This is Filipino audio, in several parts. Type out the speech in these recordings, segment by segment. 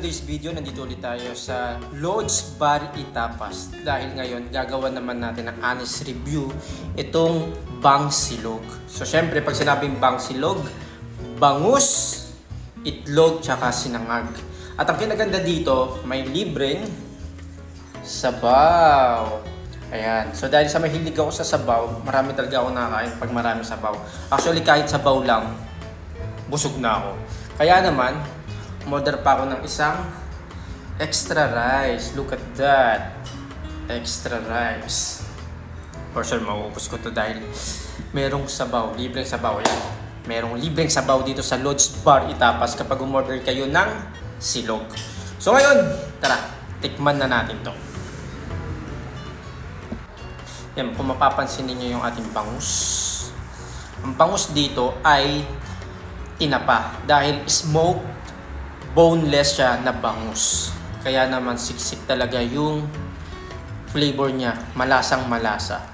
today's video, nandito ulit tayo sa Lodge Bar Itapas. Dahil ngayon, gagawa naman natin ng honest review itong bangsilog. So, syempre, pag sinabing bangsilog, bangus, itlog, tsaka sinangag. At ang kinaganda dito, may libreng sabaw. Ayan. So, dahil sa mahilig ako sa sabaw, marami talaga ako nakakain pag marami sabaw. Actually, kahit sabaw lang, busog na ako. Kaya naman, order pa ako ng isang extra rice. Look at that. Extra rice. For sure, mauubos ko to dahil merong sabaw. Libreng sabaw yan. Merong libreng sabaw dito sa Lodge Bar Itapas kapag umorder kayo ng silog. So ngayon, tara, tikman na natin to. Yan, kung mapapansin niyo yung ating bangus. Ang bangus dito ay tinapa dahil smoked boneless siya na bangus. Kaya naman siksik talaga yung flavor niya. Malasang malasa.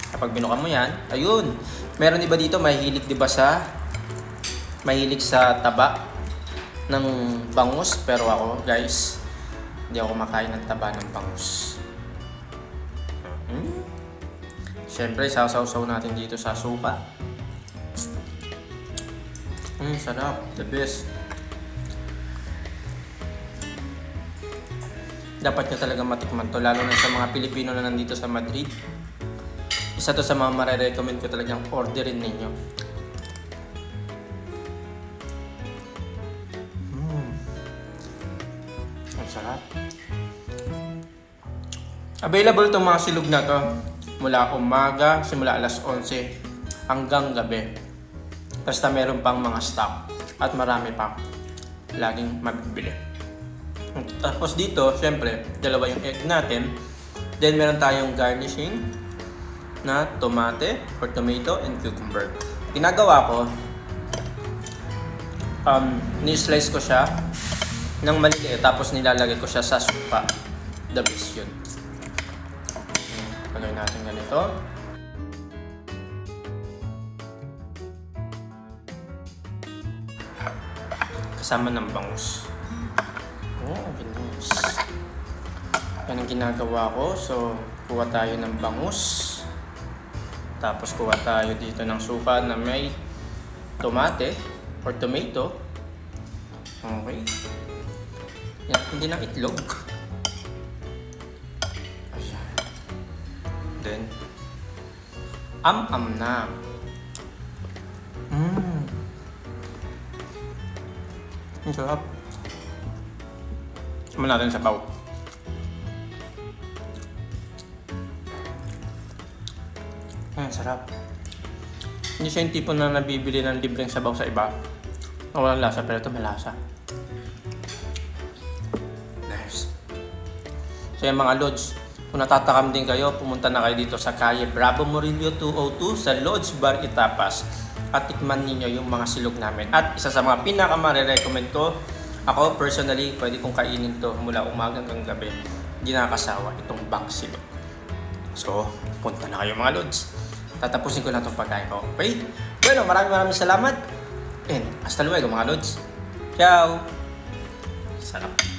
Kapag binuka mo yan, ayun. Meron iba dito mahilig diba mahilig sa taba ng bangus. Pero ako guys, hindi ako makain ng taba ng bangus. Siyempre, sasaw-saw natin dito sa suka. Sarap. The best. Dapat nyo talaga matikman to, lalo na sa mga Pilipino na nandito sa Madrid. Isa to sa mga marirecommend ko talagang orderin ninyo. Ang sarap. Available itong mga silog na to mula umaga, simula alas 11 hanggang gabi. Basta meron pang mga stock at marami pang laging mabibili. Tapos dito, syempre, dalawa yung egg natin. Then meron tayong garnishing na tomate or tomato and cucumber. Ginagawa ko, ni-slice ko siya ng maliliit tapos nilalagay ko siya sa suka. The best yun. Lagay natin ganito. Kasama ng bangus. Oh, bangus. Yan ang ginagawa ko. So, kuha tayo ng bangus. Tapos kuha tayo dito ng suka na may tomate or tomato. Okay. Yan, hindi ng itlog. Ayan. Then, am-am na. Ang sarap. Sama natin sa sabaw. Sarap. Hindi siya yung tipo na nabibili ng libreng sabaw sa iba. Walang lasa, pero ito malasa. Nice. So yung mga Lodge, kung natatakam din kayo, pumunta na kayo dito sa Calle Bravo Murillo 202 sa Lodge Bar Itapas. At tikman ninyo yung mga silog namin. At isa sa mga pinaka-recommend ko, ako personally, pwede kong kainin to mula umaga hanggang gabi. Hindi nakakasawa itong bangsilog. So, punta na kayo mga Lodge. Tatapusin ko lang itong pagkain ko. Okay? Bueno, maraming salamat. And hasta luego mga Lodge. Ciao! Sarap.